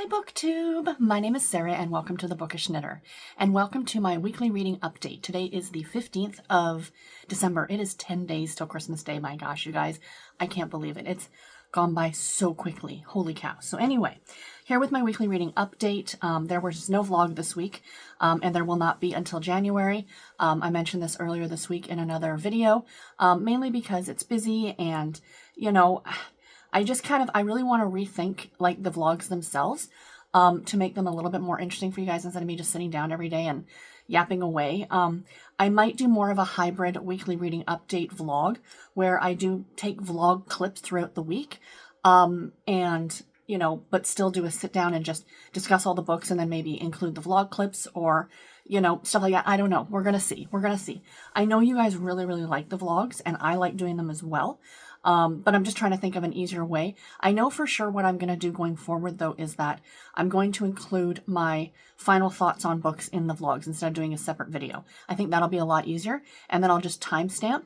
Hi BookTube! My name is Sarah and welcome to The Bookish Knitter. And welcome to my weekly reading update. Today is the 15th of December. It is 10 days till Christmas Day. My gosh, you guys, I can't believe it. It's gone by so quickly. Holy cow. So anyway, here with my weekly reading update. There was no vlog this week, and there will not be until January. I mentioned this earlier this week in another video, mainly because it's busy and, you know, I really want to rethink like the vlogs themselves to make them a little bit more interesting for you guys instead of me just sitting down every day and yapping away. I might do more of a hybrid weekly reading update vlog where I do take vlog clips throughout the week and, you know, but still do a sit down and just discuss all the books and then maybe include the vlog clips or, you know, stuff like that. I don't know. We're going to see. We're going to see. I know you guys really, really like the vlogs and I like doing them as well. But I'm just trying to think of an easier way. I know for sure what I'm going to do going forward, though, is that I'm going to include my final thoughts on books in the vlogs instead of doing a separate video. I think that'll be a lot easier. And then I'll just timestamp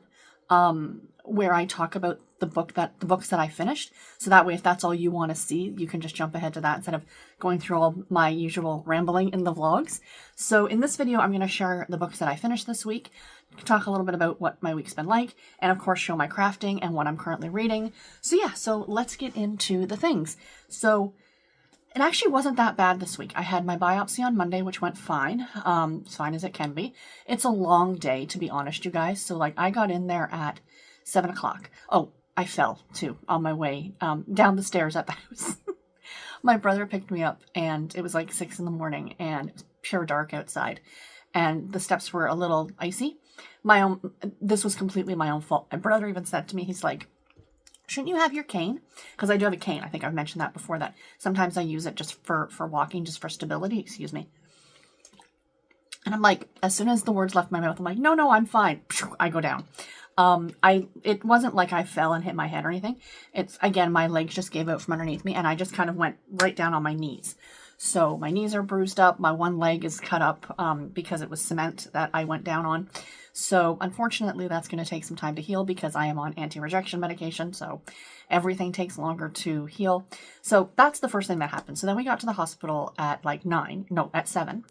where I talk about the books that I finished. So that way, if that's all you want to see, you can just jump ahead to that instead of going through all my usual rambling in the vlogs. So in this video, I'm going to share the books that I finished this week, talk a little bit about what my week's been like, and of course show my crafting and what I'm currently reading. So yeah, so let's get into the things. So it actually wasn't that bad this week. I had my biopsy on Monday, which went fine, as fine as it can be. It's a long day, to be honest, you guys. So like I got in there at 7 o'clock. Oh, I fell too on my way down the stairs at the house. My brother picked me up and it was like 6 in the morning and it was pure dark outside and the steps were a little icy. This was completely my own fault. My brother even said to me, he's like, shouldn't you have your cane? Because I do have a cane. I think I've mentioned that before, that sometimes I use it just for walking, just for stability, excuse me. And I'm like, as soon as the words left my mouth, I'm like, no, I'm fine. I go down. It wasn't like I fell and hit my head or anything. It's, again, my legs just gave out from underneath me and I just kind of went right down on my knees. So my knees are bruised up. My one leg is cut up because it was cement that I went down on. So unfortunately, that's going to take some time to heal because I am on anti-rejection medication. So everything takes longer to heal. So that's the first thing that happened. So then we got to the hospital at like 7.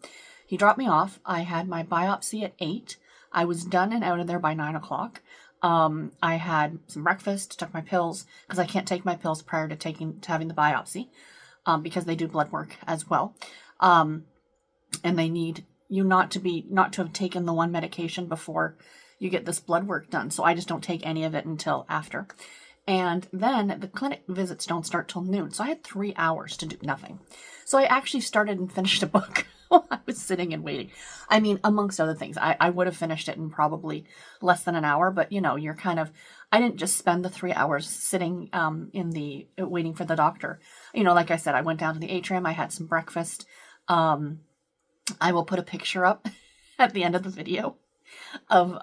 He dropped me off. I had my biopsy at 8. I was done and out of there by 9 o'clock. I had some breakfast, took my pills because I can't take my pills prior to having the biopsy. Because they do blood work as well. And they need you not to have taken the one medication before you get this blood work done. So I just don't take any of it until after. And then the clinic visits don't start till noon. So I had 3 hours to do nothing. So I actually started and finished a book while I was sitting and waiting. I mean, amongst other things, I would have finished it in probably less than an hour, but you know, I didn't just spend the 3 hours sitting waiting for the doctor. You know, like I said, I went down to the atrium, I had some breakfast. I will put a picture up at the end of the video of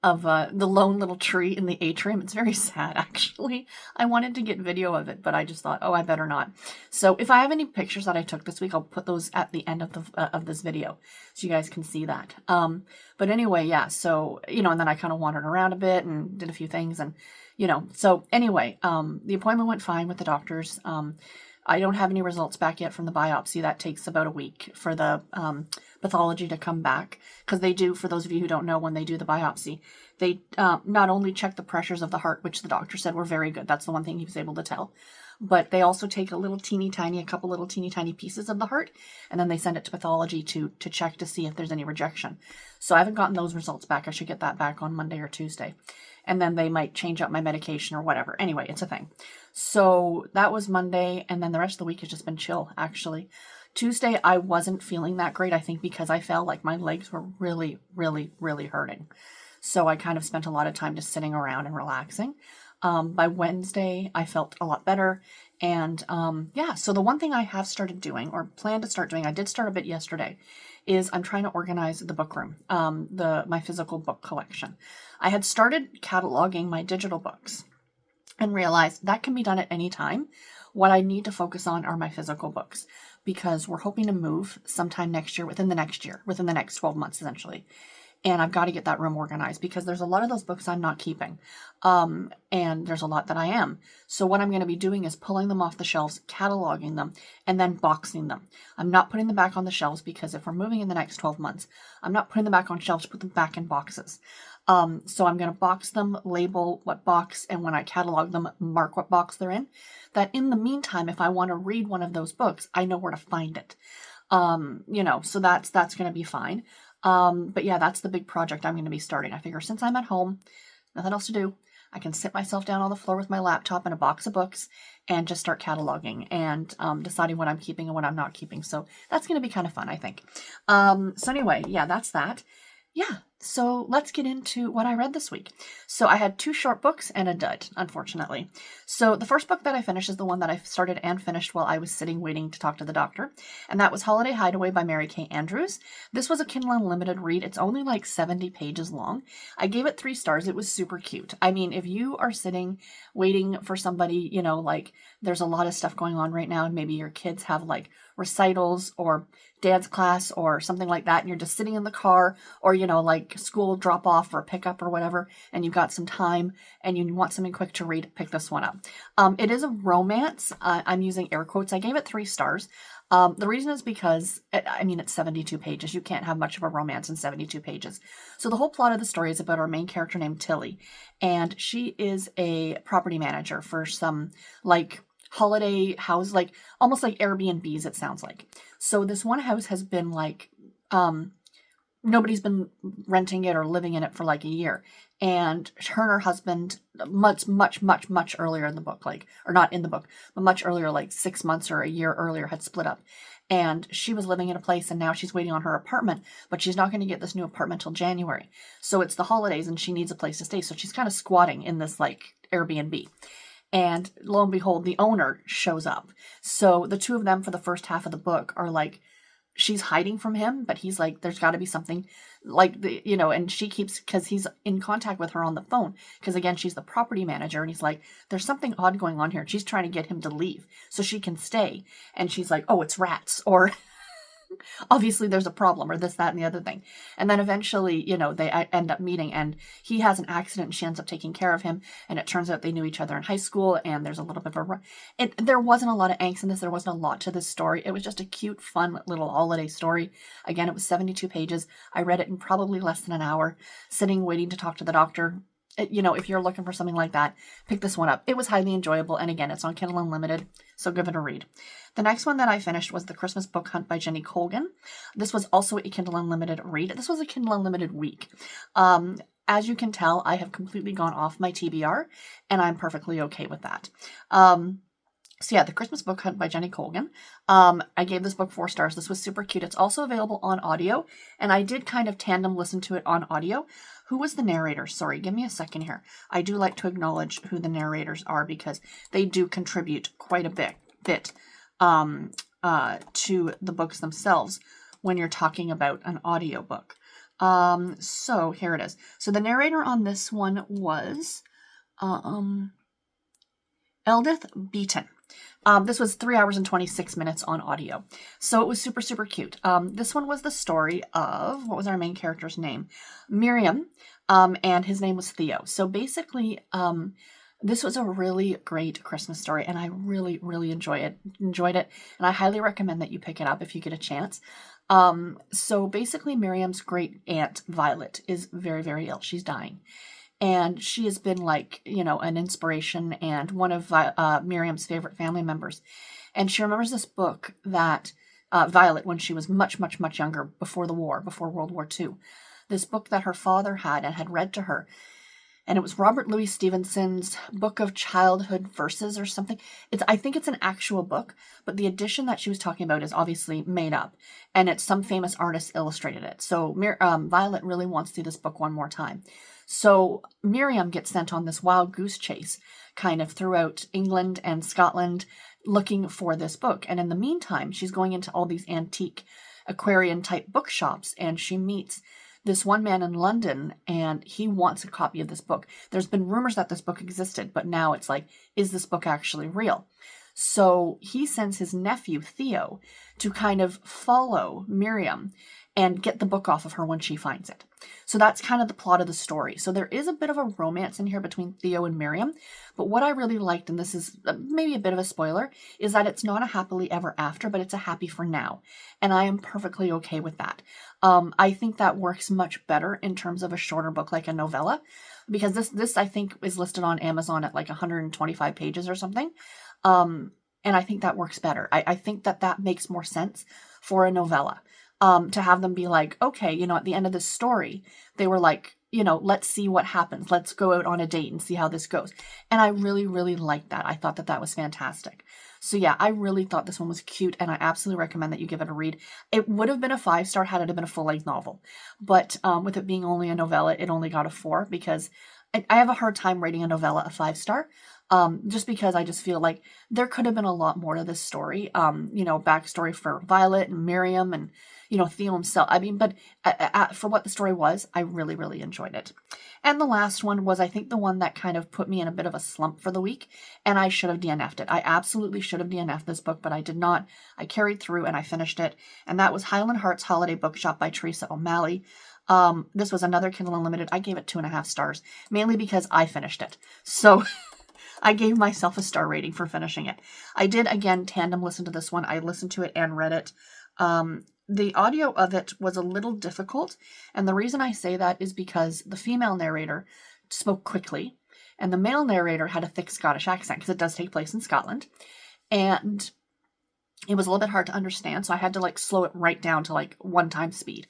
the lone little tree in the atrium. It's very sad, actually. I wanted to get video of it, but I just thought, oh, I better not. So if I have any pictures that I took this week, I'll put those at the end of this video so you guys can see that. But anyway, yeah, so, you know, and then I kind of wandered around a bit and did a few things and, you know, so anyway, the appointment went fine with the doctors. I don't have any results back yet from the biopsy. That takes about a week for the pathology to come back. Because they do, for those of you who don't know, when they do the biopsy, they not only check the pressures of the heart, which the doctor said were very good. That's the one thing he was able to tell. But they also take a couple little teeny tiny pieces of the heart, and then they send it to pathology to check to see if there's any rejection. So I haven't gotten those results back. I should get that back on Monday or Tuesday. And then they might change up my medication or whatever. Anyway, it's a thing. So that was Monday, and then the rest of the week has just been chill, actually. Tuesday, I wasn't feeling that great, I think, because I felt like my legs were really, really, really hurting. So I kind of spent a lot of time just sitting around and relaxing. By Wednesday, I felt a lot better. And yeah, so the one thing I have started doing, or plan to start doing, I did start a bit yesterday, is I'm trying to organize the book room, my physical book collection. I had started cataloging my digital books and realized that can be done at any time. What I need to focus on are my physical books because we're hoping to move sometime next year, within the next 12 months, essentially. and I've got to get that room organized because there's a lot of those books I'm not keeping. And there's a lot that I am. So what I'm going to be doing is pulling them off the shelves, cataloging them, and then boxing them. I'm not putting them back on the shelves because if we're moving in the next 12 months, I'm not putting them back on shelves, put them back in boxes. So I'm going to box them, label what box, and when I catalog them, mark what box they're in. That in the meantime, if I want to read one of those books, I know where to find it. So that's going to be fine. But yeah, that's the big project I'm going to be starting. I figure since I'm at home, nothing else to do, I can sit myself down on the floor with my laptop and a box of books and just start cataloging and deciding what I'm keeping and what I'm not keeping. So that's going to be kind of fun, I think. So anyway, yeah, that's that. Yeah, so let's get into what I read this week. So I had 2 short books and a dud, unfortunately. So the first book that I finished is the one that I started and finished while I was sitting waiting to talk to the doctor, and that was Holiday Hideaway by Mary Kay Andrews. This was a Kindle Unlimited read. It's only like 70 pages long. I gave it 3 stars. It was super cute. I mean, if you are sitting waiting for somebody, like there's a lot of stuff going on right now, and maybe your kids have like recitals or dance class or something like that, and you're just sitting in the car, or like school drop off or pickup or whatever, and you've got some time and you want something quick to read, pick this one up. It is a romance. I'm using air quotes. I gave it 3 stars. The reason is because it's 72 pages. You can't have much of a romance in 72 pages. So the whole plot of the story is about our main character named Tilly, and she is a property manager for some like holiday house, like almost like Airbnbs, it sounds like. So this one house has been like, nobody's been renting it or living in it for like a year. And her and her husband, much earlier in the book, or not in the book, but much earlier, like 6 months or a year earlier, had split up. And she was living in a place, and now she's waiting on her apartment, but she's not going to get this new apartment till January. So it's the holidays and she needs a place to stay. So she's kind of squatting in this like Airbnb. And lo and behold, the owner shows up. So the 2 of them for the first half of the book are like, she's hiding from him, but he's like, there's got to be something like and she keeps, because he's in contact with her on the phone, because again, she's the property manager, and he's like, there's something odd going on here. She's trying to get him to leave so she can stay. And she's like, oh, it's rats, or obviously there's a problem, or this, that, and the other thing. And then eventually, they end up meeting, and he has an accident and she ends up taking care of him. And it turns out they knew each other in high school, and there's a little bit of there wasn't a lot of angst in this. There wasn't a lot to this story. It was just a cute, fun little holiday story. Again, it was 72 pages. I read it in probably less than an hour, sitting waiting to talk to the doctor. If you're looking for something like that, pick this one up. It was highly enjoyable. And again, it's on Kindle Unlimited, so give it a read. The next one that I finished was The Christmas Book Hunt by Jenny Colgan. This was also a Kindle Unlimited read. This was a Kindle Unlimited week. As you can tell, I have completely gone off my TBR, and I'm perfectly okay with that. So yeah, The Christmas Book Hunt by Jenny Colgan. I gave this book 4 stars. This was super cute. It's also available on audio, and I did kind of tandem listen to it on audio. Who was the narrator? Sorry, give me a second here. I do like to acknowledge who the narrators are because they do contribute quite a bit to the books themselves when you're talking about an audiobook. So here it is. So the narrator on this one was Eldith Beaton. This was 3 hours and 26 minutes on audio. So it was super, super cute. This one was the story of, what was our main character's name? Miriam, and his name was Theo. So basically, this was a really great Christmas story, and I really, really enjoyed it. And I highly recommend that you pick it up if you get a chance. So basically, Miriam's great aunt, Violet, is very, very ill. She's dying. And she has been like, an inspiration and one of Miriam's favorite family members. And she remembers this book that Violet, when she was much, much, much younger, before the war, before World War II, this book that her father had and had read to her. And it was Robert Louis Stevenson's Book of Childhood Verses or something. I think it's an actual book, but the edition that she was talking about is obviously made up. And it's some famous artist illustrated it. So Violet really wants to see this book one more time. So Miriam gets sent on this wild goose chase kind of throughout England and Scotland looking for this book. And in the meantime, she's going into all these antique Aquarian type bookshops, and she meets this one man in London, and he wants a copy of this book. There's been rumors that this book existed, but now it's like, is this book actually real? So he sends his nephew, Theo, to kind of follow Miriam and get the book off of her when she finds it. So that's kind of the plot of the story. So there is a bit of a romance in here between Theo and Miriam, but what I really liked, and this is maybe a bit of a spoiler, is that it's not a happily ever after, but it's a happy for now. And I am perfectly okay with that. I think that works much better in terms of a shorter book like a novella, because this I think is listed on Amazon at like 125 pages or something. And I think that works better. I think that makes more sense for a novella. To have them be like, okay, you know, at the end of this story, they were like, you know, let's see what happens. Let's go out on a date and see how this goes. And I really, really liked that. I thought that was fantastic. So yeah, I really thought this one was cute, and I absolutely recommend that you give it a read. It would have been a 5-star had it have been a full-length novel. But with it being only a novella, it only got a 4 because I have a hard time rating a novella a 5-star. Just because I just feel like there could have been a lot more to this story. You know, backstory for Violet and Miriam and, you know, Theo himself. I mean, but for what the story was, I really, really enjoyed it. And the last one was, I think, the one that kind of put me in a bit of a slump for the week, and I should have DNF'd it. I absolutely should have DNF'd this book, but I did not. I carried through and I finished it, and that was Highland Hearts Holiday Bookshop by Teresa O'Malley. This was another Kindle Unlimited. I gave it 2.5 stars, mainly because I finished it. So I gave myself a star rating for finishing it. I did, again, tandem listen to this one. I listened to it and read it. The audio of it was a little difficult, and the reason I say that is because the female narrator spoke quickly, and the male narrator had a thick Scottish accent, because it does take place in Scotland, and it was a little bit hard to understand, so I had to like slow it right down to like 1x speed.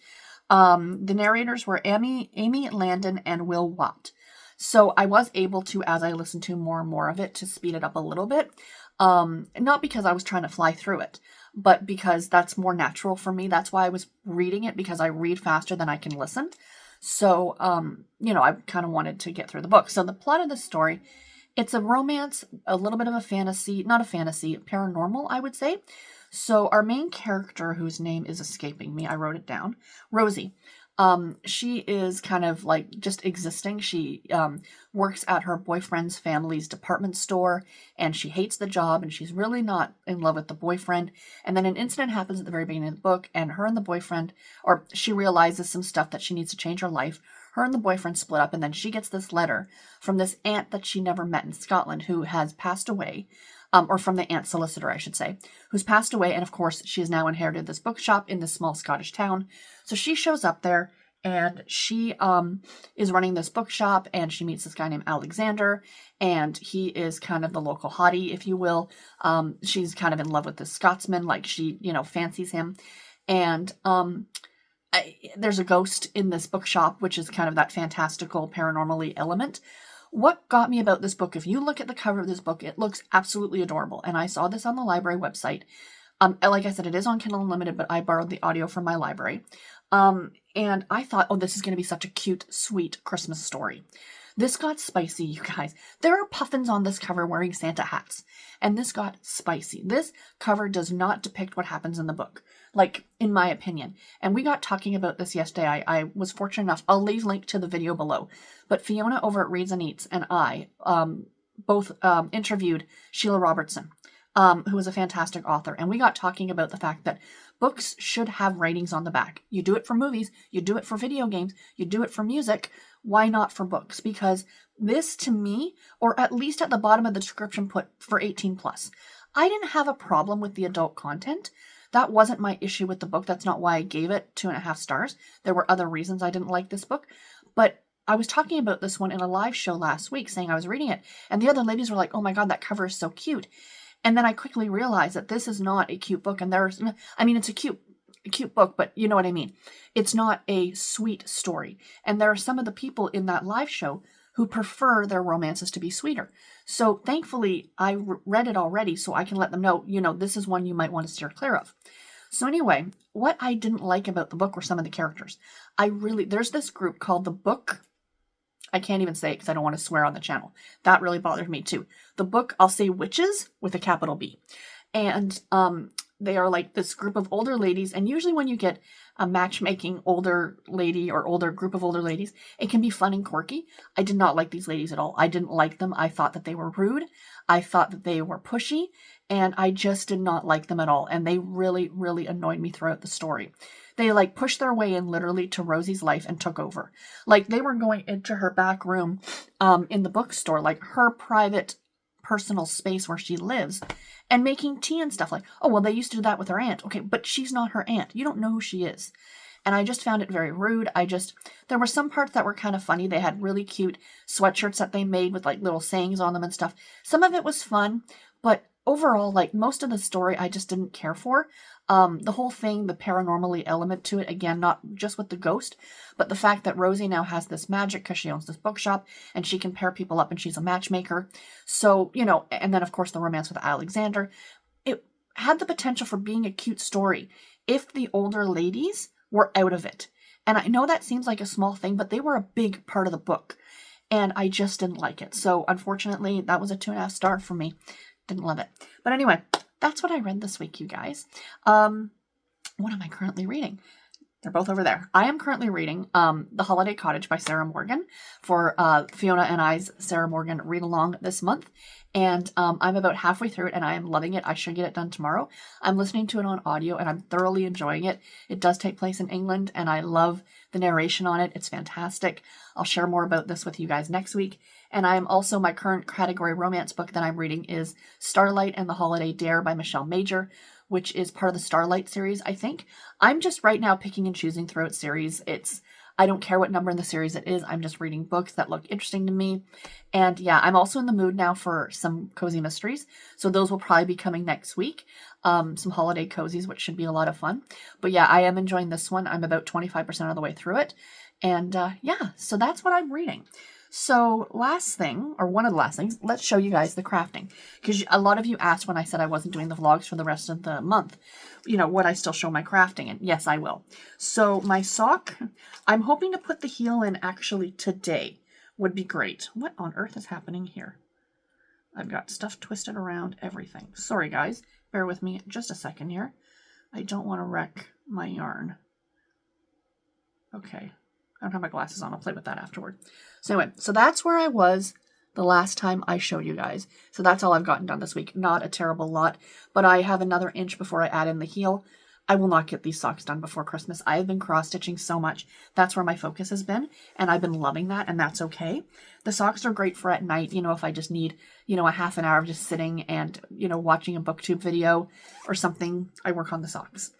The narrators were Amy Landon and Will Watt. So I was able to, as I listened to more and more of it, to speed it up a little bit. Not because I was trying to fly through it, but because that's more natural for me. That's why I was reading it, because I read faster than I can listen. So, you know, I kind of wanted to get through the book. So the plot of the story, it's a romance, a little bit of a fantasy, not a fantasy, paranormal, I would say. So our main character, whose name is escaping me, I wrote it down, Rosie. She is kind of like just existing. She works at her boyfriend's family's department store, and she hates the job, and she's really not in love with the boyfriend. And then an incident happens at the very beginning of the book, and her and the boyfriend, or she realizes some stuff that she needs to change her life. Her and the boyfriend split up, and then she gets this letter from this aunt that she never met in Scotland, who has passed away. Or from the aunt solicitor, I should say, who's passed away. And of course, she has now inherited this bookshop in this small Scottish town. So she shows up there, and she is running this bookshop, and she meets this guy named Alexander, and he is kind of the local hottie, if you will. She's kind of in love with this Scotsman, like she, you know, fancies him. And there's a ghost in this bookshop, which is kind of that fantastical, paranormally element. What got me about this book, if you look at the cover of this book, it looks absolutely adorable. And I saw this on the library website. Like I said, it is on Kindle Unlimited, but I borrowed the audio from my library. And I thought, oh, this is going to be such a cute, sweet Christmas story. This got spicy, you guys. There are puffins on this cover wearing Santa hats. And this got spicy. This cover does not depict what happens in the book, like, in my opinion. And we got talking about this yesterday. I was fortunate enough, I'll leave link to the video below. But Fiona over at Reads and Eats and I both interviewed Sheila Robertson, who is a fantastic author. And we got talking about the fact that books should have ratings on the back. You do it for movies, you do it for video games, you do it for music. Why not for books? Because this, to me, or at least at the bottom of the description, put for 18 plus. I didn't have a problem with the adult content. That wasn't my issue with the book. That's not why I gave it 2.5 stars. There were other reasons I didn't like this book. But I was talking about this one in a live show last week, saying I was reading it. And the other ladies were like, oh my God, that cover is so cute. And then I quickly realized that this is not a cute book. And it's a cute book, but you know what I mean. It's not a sweet story. And there are some of the people in that live show who prefer their romances to be sweeter. So thankfully, I read it already, so I can let them know, you know, this is one you might want to steer clear of. So anyway, what I didn't like about the book were some of the characters. There's this group called the Book. I can't even say it because I don't want to swear on the channel. That really bothered me too. The Book, I'll say Witches with a capital B. And they are like this group of older ladies. And usually when you get a matchmaking older lady or older group of older ladies, it can be fun and quirky. I did not like these ladies at all. I didn't like them. I thought that they were rude. I thought that they were pushy. And I just did not like them at all. And they really, really annoyed me throughout the story. They like pushed their way in literally to Rosie's life and took over. Like they were going into her back room in the bookstore, like her private personal space where she lives, and making tea and stuff. Like, oh, well, they used to do that with her aunt. Okay, but she's not her aunt. You don't know who she is. And I just found it very rude. There were some parts that were kind of funny. They had really cute sweatshirts that they made with like little sayings on them and stuff. Some of it was fun, but overall, like most of the story, I just didn't care for. The whole thing, the paranormally element to it, again, not just with the ghost, but the fact that Rosie now has this magic because she owns this bookshop and she can pair people up and she's a matchmaker. So, and then of course the romance with Alexander. It had the potential for being a cute story if the older ladies were out of it. And I know that seems like a small thing, but they were a big part of the book. And I just didn't like it. So unfortunately, that was a 2.5 star for me. Didn't love it. But anyway, that's what I read this week, you guys. What am I currently reading? They're both over there. I am currently reading The Holiday Cottage by Sarah Morgan for Fiona and I's Sarah Morgan read along this month. And I'm about halfway through it and I am loving it. I should get it done tomorrow. I'm listening to it on audio and I'm thoroughly enjoying it. It does take place in England and I love the narration on it. It's fantastic. I'll share more about this with you guys next week. And I am also, my current category romance book that I'm reading is Starlight and the Holiday Dare by Michelle Major, which is part of the Starlight series, I think. I'm just right now picking and choosing throughout series. I don't care what number in the series it is. I'm just reading books that look interesting to me. And yeah, I'm also in the mood now for some cozy mysteries. So those will probably be coming next week. Some holiday cozies, which should be a lot of fun. But yeah, I am enjoying this one. I'm about 25% of the way through it. And yeah, so that's what I'm reading. So last thing, or one of the last things, let's show you guys the crafting. Because a lot of you asked when I said I wasn't doing the vlogs for the rest of the month, would I still show my crafting? And yes, I will. So my sock, I'm hoping to put the heel in actually today. Would be great. What on earth is happening here? I've got stuff twisted around everything. Sorry, guys. Bear with me just a second here. I don't want to wreck my yarn. Okay. I don't have my glasses on. I'll play with that afterward. So anyway, so that's where I was the last time I showed you guys. So that's all I've gotten done this week. Not a terrible lot, but I have another inch before I add in the heel. I will not get these socks done before Christmas. I have been cross-stitching so much. That's where my focus has been, and I've been loving that, and that's okay. The socks are great for at night, if I just need, a half an hour of just sitting and, watching a booktube video or something, I work on the socks.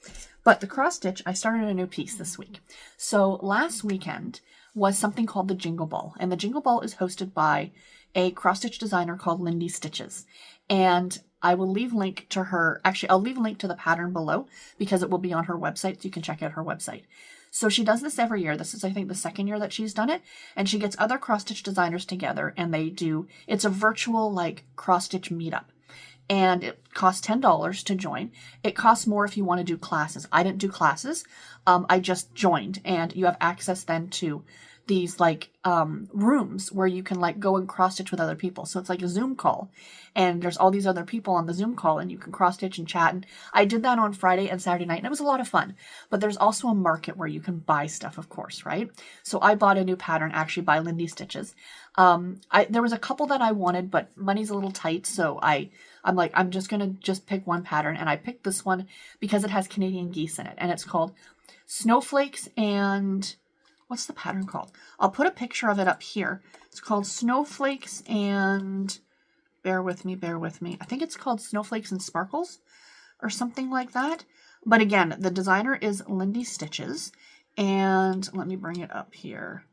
But the cross-stitch, I started a new piece this week. So last weekend was something called the Jingle Ball, and the Jingle Ball is hosted by a cross-stitch designer called Lindy Stitches. And I will leave link to her, actually I'll leave a link to the pattern below because it will be on her website, so you can check out her website. So she does this every year. This is, I think, the second year that she's done it. And she gets other cross-stitch designers together and it's a virtual cross-stitch meetup. And it costs $10 to join. It costs more if you want to do classes. I didn't do classes. I just joined, and you have access then to these rooms where you can go and cross stitch with other people. So it's like a Zoom call, and there's all these other people on the Zoom call, and you can cross stitch and chat. And I did that on Friday and Saturday night, and it was a lot of fun. But there's also a market where you can buy stuff, of course, right? So I bought a new pattern actually by Lindy Stitches. There was a couple that I wanted, but money's a little tight, so I'm like, I'm just gonna pick one pattern, and I picked this one because it has Canadian geese in it, and it's called Snowflakes and what's the pattern called? I'll put a picture of it up here. It's called Snowflakes and bear with me. I think it's called Snowflakes and Sparkles or something like that. But again, the designer is Lindy Stitches, and let me bring it up here.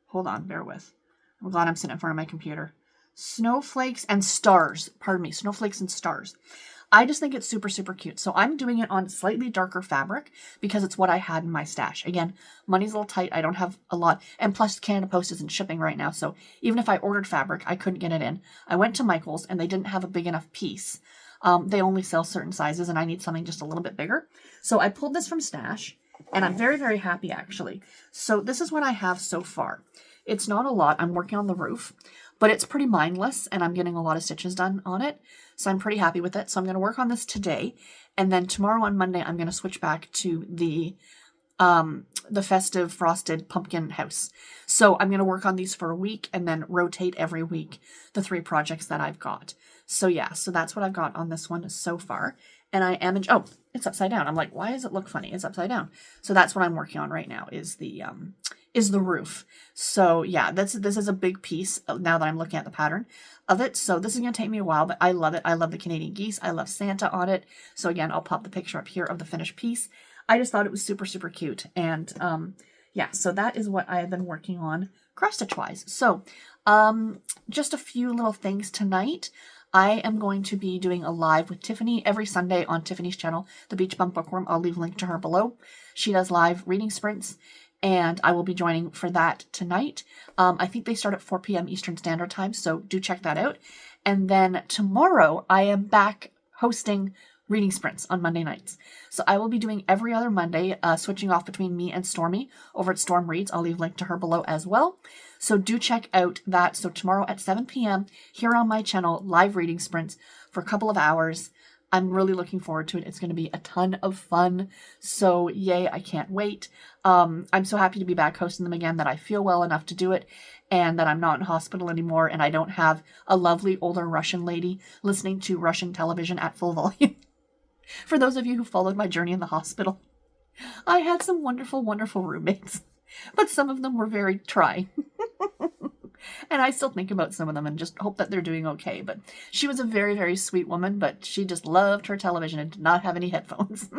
Hold on, bear with. I'm glad I'm sitting in front of my computer. Snowflakes and Stars. Pardon me, Snowflakes and Stars. I just think it's super, super cute. So I'm doing it on slightly darker fabric because it's what I had in my stash. Again, money's a little tight. I don't have a lot. And plus Canada Post isn't shipping right now. So even if I ordered fabric, I couldn't get it in. I went to Michael's and they didn't have a big enough piece. They only sell certain sizes and I need something just a little bit bigger. So I pulled this from Stash and I'm very, very happy actually. So this is what I have so far. It's not a lot. I'm working on the roof, but it's pretty mindless and I'm getting a lot of stitches done on it. So I'm pretty happy with it. So I'm going to work on this today. And then tomorrow on Monday, I'm going to switch back to the festive frosted pumpkin house. So I'm going to work on these for a week and then rotate every week the 3 projects that I've got. So yeah, so that's what I've got on this one so far. And I am, oh, it's upside down. I'm like, why does it look funny? It's upside down. So that's what I'm working on right now is the roof. So yeah, this is a big piece now that I'm looking at the pattern of it. So this is going to take me a while, but I love it. I love the Canadian geese. I love Santa on it. So again, I'll pop the picture up here of the finished piece. I just thought it was super, super cute. And yeah, so that is what I have been working on cross-stitch-wise. So just a few little things tonight. I am going to be doing a live with Tiffany every Sunday on Tiffany's channel, The Beach Bum Bookworm. I'll leave a link to her below. She does live reading sprints, and I will be joining for that tonight. I think they start at 4 p.m. Eastern Standard Time, so do check that out. And then tomorrow, I am back hosting reading sprints on Monday nights. So I will be doing every other Monday, switching off between me and Stormy over at Storm Reads. I'll leave a link to her below as well. So do check out that. So tomorrow at 7 p.m. here on my channel, live reading sprints for a couple of hours. I'm really looking forward to it. It's going to be a ton of fun. So yay, I can't wait. I'm so happy to be back hosting them again, that I feel well enough to do it, and that I'm not in hospital anymore, and I don't have a lovely older Russian lady listening to Russian television at full volume. For those of you who followed my journey in the hospital, I had some wonderful, wonderful roommates, but some of them were very trying. And I still think about some of them and just hope that they're doing okay. But she was a very, very sweet woman, but she just loved her television and did not have any headphones.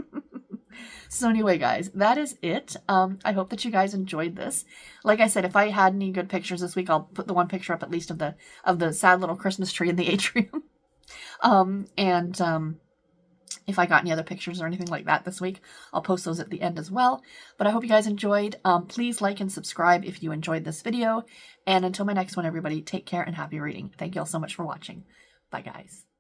So anyway, guys, that is it. I hope that you guys enjoyed this. Like I said, if I had any good pictures this week, I'll put the one picture up at least of the sad little Christmas tree in the atrium. If I got any other pictures or anything like that this week, I'll post those at the end as well. But I hope you guys enjoyed. Please like and subscribe if you enjoyed this video. And until my next one, everybody, take care and happy reading. Thank you all so much for watching. Bye, guys.